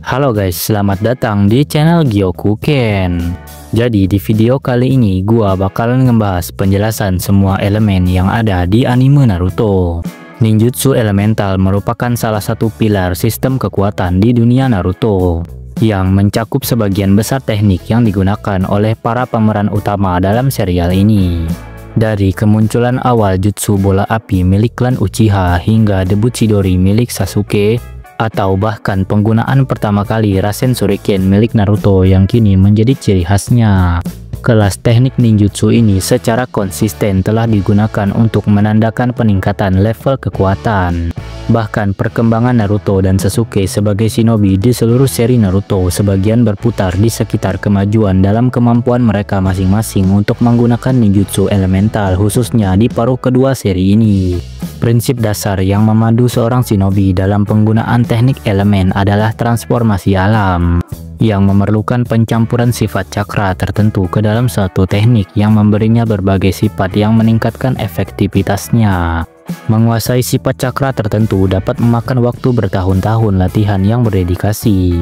Halo guys, selamat datang di channel Gyokuken. Jadi di video kali ini gua bakalan ngebahas penjelasan semua elemen yang ada di anime Naruto. Ninjutsu elemental merupakan salah satu pilar sistem kekuatan di dunia Naruto yang mencakup sebagian besar teknik yang digunakan oleh para pemeran utama dalam serial ini. Dari kemunculan awal jutsu bola api milik klan Uchiha hingga debut Chidori milik Sasuke, atau bahkan penggunaan pertama kali Rasen Shuriken milik Naruto yang kini menjadi ciri khasnya. Kelas teknik ninjutsu ini secara konsisten telah digunakan untuk menandakan peningkatan level kekuatan. Bahkan perkembangan Naruto dan Sasuke sebagai shinobi di seluruh seri Naruto sebagian berputar di sekitar kemajuan dalam kemampuan mereka masing-masing untuk menggunakan ninjutsu elemental, khususnya di paruh kedua seri ini. Prinsip dasar yang memandu seorang shinobi dalam penggunaan teknik elemen adalah transformasi alam, yang memerlukan pencampuran sifat cakra tertentu ke dalam satu teknik yang memberinya berbagai sifat yang meningkatkan efektivitasnya. Menguasai sifat cakra tertentu dapat memakan waktu bertahun-tahun latihan yang berdedikasi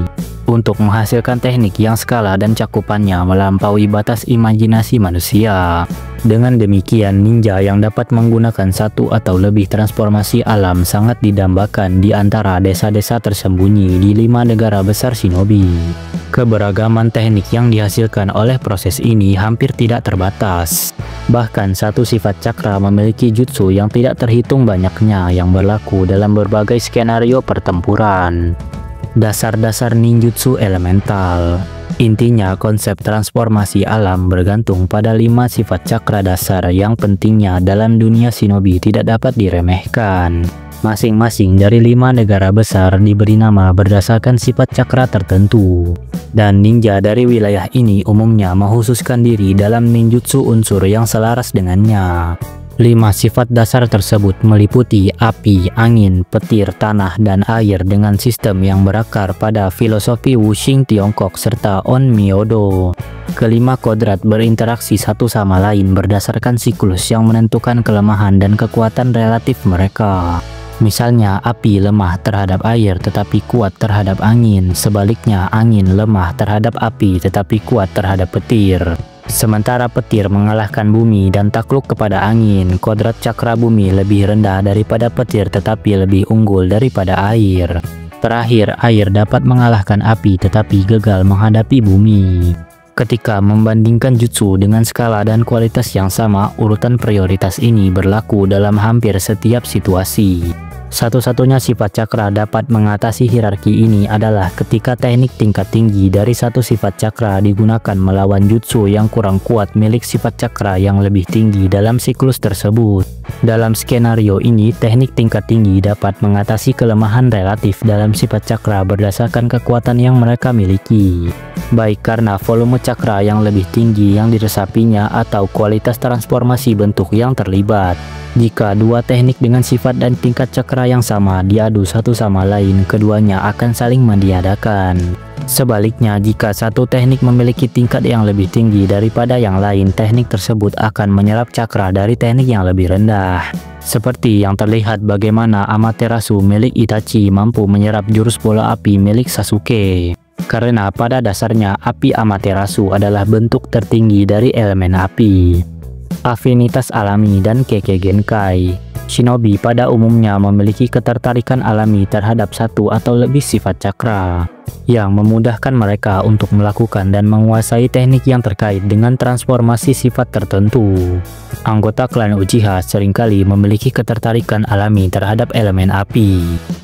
untuk menghasilkan teknik yang skala dan cakupannya melampaui batas imajinasi manusia. Dengan demikian, ninja yang dapat menggunakan satu atau lebih transformasi alam sangat didambakan di antara desa-desa tersembunyi di 5 negara besar shinobi. Keberagaman teknik yang dihasilkan oleh proses ini hampir tidak terbatas. Bahkan satu sifat cakra memiliki jutsu yang tidak terhitung banyaknya yang berlaku dalam berbagai skenario pertempuran. Dasar-dasar ninjutsu elemental. Intinya, konsep transformasi alam bergantung pada 5 sifat cakra dasar yang pentingnya dalam dunia shinobi tidak dapat diremehkan. Masing-masing dari 5 negara besar diberi nama berdasarkan sifat cakra tertentu. Dan ninja dari wilayah ini umumnya mengkhususkan diri dalam ninjutsu unsur yang selaras dengannya. 5 sifat dasar tersebut meliputi api, angin, petir, tanah, dan air dengan sistem yang berakar pada filosofi Wuxing Tiongkok serta Onmyodo. Kelima kodrat berinteraksi satu sama lain berdasarkan siklus yang menentukan kelemahan dan kekuatan relatif mereka. Misalnya, api lemah terhadap air tetapi kuat terhadap angin, sebaliknya angin lemah terhadap api tetapi kuat terhadap petir. Sementara petir mengalahkan bumi dan takluk kepada angin, kodrat cakra bumi lebih rendah daripada petir tetapi lebih unggul daripada air. Terakhir, air dapat mengalahkan api tetapi gagal menghadapi bumi. Ketika membandingkan jutsu dengan skala dan kualitas yang sama, urutan prioritas ini berlaku dalam hampir setiap situasi. Satu-satunya sifat cakra dapat mengatasi hierarki ini adalah ketika teknik tingkat tinggi dari satu sifat cakra digunakan melawan jutsu yang kurang kuat milik sifat cakra yang lebih tinggi dalam siklus tersebut. Dalam skenario ini, teknik tingkat tinggi dapat mengatasi kelemahan relatif dalam sifat cakra berdasarkan kekuatan yang mereka miliki, baik karena volume cakra yang lebih tinggi yang diresapinya atau kualitas transformasi bentuk yang terlibat. Jika dua teknik dengan sifat dan tingkat cakra yang sama diadu satu sama lain, keduanya akan saling meniadakan. Sebaliknya, jika satu teknik memiliki tingkat yang lebih tinggi daripada yang lain, teknik tersebut akan menyerap cakra dari teknik yang lebih rendah. Seperti yang terlihat bagaimana Amaterasu milik Itachi mampu menyerap jurus bola api milik Sasuke. Karena pada dasarnya api Amaterasu adalah bentuk tertinggi dari elemen api. Afinitas alami dan Kekkei Genkai. Shinobi pada umumnya memiliki ketertarikan alami terhadap satu atau lebih sifat cakra, yang memudahkan mereka untuk melakukan dan menguasai teknik yang terkait dengan transformasi sifat tertentu. Anggota klan Uchiha seringkali memiliki ketertarikan alami terhadap elemen api.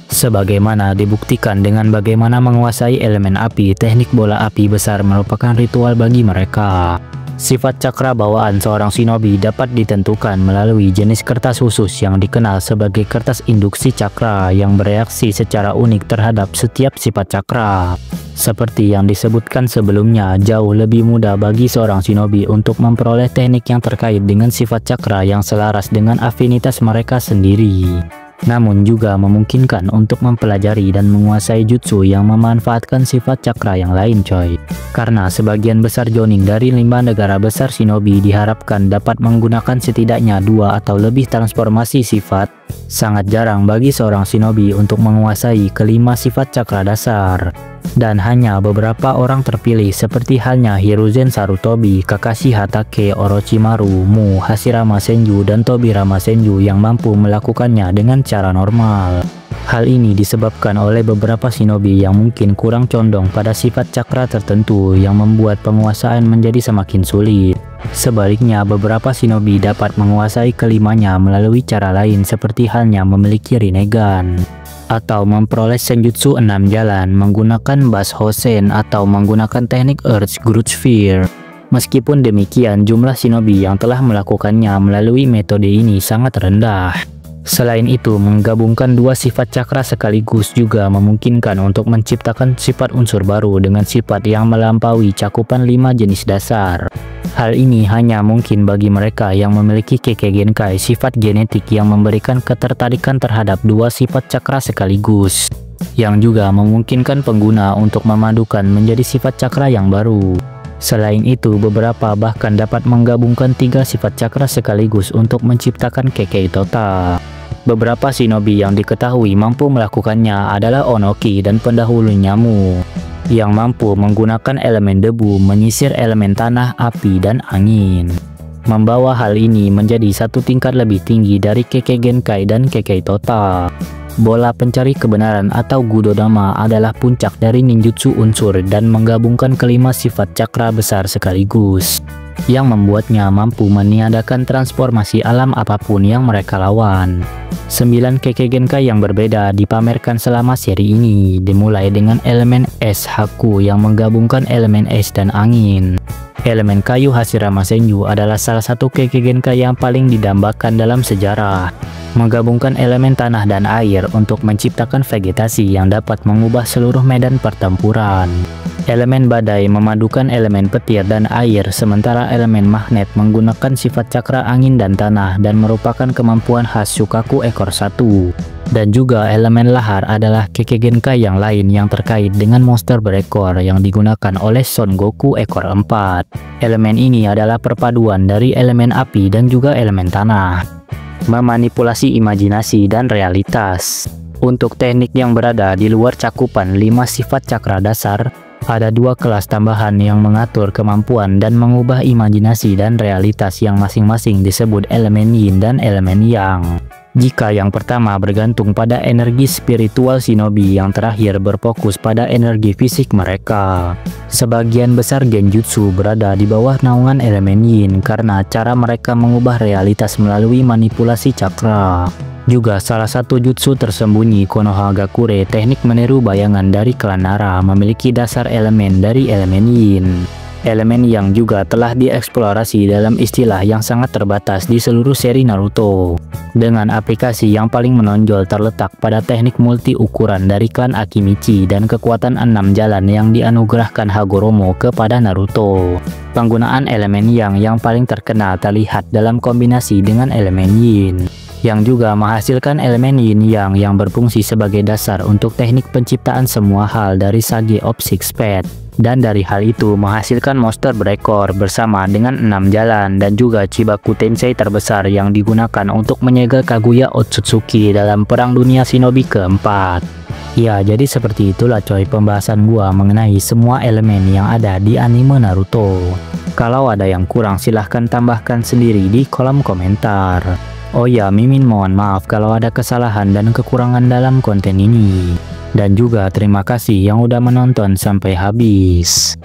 Sebagaimana dibuktikan dengan bagaimana menguasai elemen api, teknik bola api besar merupakan ritual bagi mereka. Sifat cakra bawaan seorang shinobi dapat ditentukan melalui jenis kertas khusus yang dikenal sebagai kertas induksi cakra yang bereaksi secara unik terhadap setiap sifat cakra. Seperti yang disebutkan sebelumnya, jauh lebih mudah bagi seorang shinobi untuk memperoleh teknik yang terkait dengan sifat cakra yang selaras dengan afinitas mereka sendiri. Namun juga memungkinkan untuk mempelajari dan menguasai jutsu yang memanfaatkan sifat cakra yang lain coy. Karena sebagian besar jonin dari 5 negara besar shinobi diharapkan dapat menggunakan setidaknya 2 atau lebih transformasi sifat. Sangat jarang bagi seorang shinobi untuk menguasai kelima sifat cakra dasar. Dan hanya beberapa orang terpilih seperti halnya Hiruzen Sarutobi, Kakashi Hatake, Orochimaru, Mu, Hashirama Senju, dan Tobirama Senju yang mampu melakukannya dengan cara normal. Hal ini disebabkan oleh beberapa shinobi yang mungkin kurang condong pada sifat cakra tertentu yang membuat penguasaan menjadi semakin sulit. Sebaliknya, beberapa shinobi dapat menguasai kelimanya melalui cara lain seperti halnya memiliki Rinnegan, atau memperoleh senjutsu 6 jalan menggunakan Bash Hosen atau menggunakan teknik Earth Growth Sphere. Meskipun demikian, jumlah shinobi yang telah melakukannya melalui metode ini sangat rendah. Selain itu, menggabungkan dua sifat cakra sekaligus juga memungkinkan untuk menciptakan sifat unsur baru dengan sifat yang melampaui cakupan 5 jenis dasar. Hal ini hanya mungkin bagi mereka yang memiliki Kekkei Genkai, sifat genetik yang memberikan ketertarikan terhadap dua sifat cakra sekaligus, yang juga memungkinkan pengguna untuk memadukan menjadi sifat cakra yang baru. Selain itu, beberapa bahkan dapat menggabungkan 3 sifat cakra sekaligus untuk menciptakan Kekkei Tota. Beberapa shinobi yang diketahui mampu melakukannya adalah Onoki dan pendahulunya Mu, yang mampu menggunakan elemen debu menyisir elemen tanah, api, dan angin. Membawa hal ini menjadi satu tingkat lebih tinggi dari Kekkei Genkai dan Kekkei Tota. Bola pencari kebenaran atau Gudodama adalah puncak dari ninjutsu unsur dan menggabungkan kelima sifat cakra besar sekaligus, yang membuatnya mampu meniadakan transformasi alam apapun yang mereka lawan. 9 Kekkei Genkai yang berbeda dipamerkan selama seri ini, dimulai dengan elemen es Haku yang menggabungkan elemen es dan angin. Elemen kayu Hashirama Senju adalah salah satu Kekkei Genkai yang paling didambakan dalam sejarah, menggabungkan elemen tanah dan air untuk menciptakan vegetasi yang dapat mengubah seluruh medan pertempuran. Elemen badai memadukan elemen petir dan air, sementara elemen magnet menggunakan sifat cakra angin dan tanah dan merupakan kemampuan khas Shukaku ekor 1. Dan juga elemen lahar adalah Kekkei Genkai yang lain yang terkait dengan monster berekor yang digunakan oleh Son Goku ekor 4. Elemen ini adalah perpaduan dari elemen api dan juga elemen tanah, memanipulasi imajinasi dan realitas. Untuk teknik yang berada di luar cakupan 5 sifat cakra dasar, ada 2 kelas tambahan yang mengatur kemampuan dan mengubah imajinasi dan realitas yang masing-masing disebut elemen yin dan elemen yang. Jika yang pertama bergantung pada energi spiritual shinobi, yang terakhir berfokus pada energi fisik mereka. Sebagian besar genjutsu berada di bawah naungan elemen yin karena cara mereka mengubah realitas melalui manipulasi cakra. Juga salah satu jutsu tersembunyi Konohagakure, teknik meniru bayangan dari klan Nara, memiliki dasar elemen dari elemen yin. Elemen yang juga telah dieksplorasi dalam istilah yang sangat terbatas di seluruh seri Naruto, dengan aplikasi yang paling menonjol terletak pada teknik multi ukuran dari klan Akimichi dan kekuatan 6 jalan yang dianugerahkan Hagoromo kepada Naruto. Penggunaan elemen yang paling terkenal terlihat dalam kombinasi dengan elemen yin, yang juga menghasilkan elemen yin yang berfungsi sebagai dasar untuk teknik penciptaan semua hal dari Sage of Six Paths. Dan dari hal itu menghasilkan monster berekor bersama dengan 6 jalan dan juga Chibaku Tensei terbesar yang digunakan untuk menyegel Kaguya Otsutsuki dalam Perang Dunia Shinobi keempat. Ya, jadi seperti itulah coy pembahasan gua mengenai semua elemen yang ada di anime Naruto. Kalau ada yang kurang silahkan tambahkan sendiri di kolom komentar. Oh ya, Mimin mohon maaf kalau ada kesalahan dan kekurangan dalam konten ini. Dan juga terima kasih yang udah menonton sampai habis.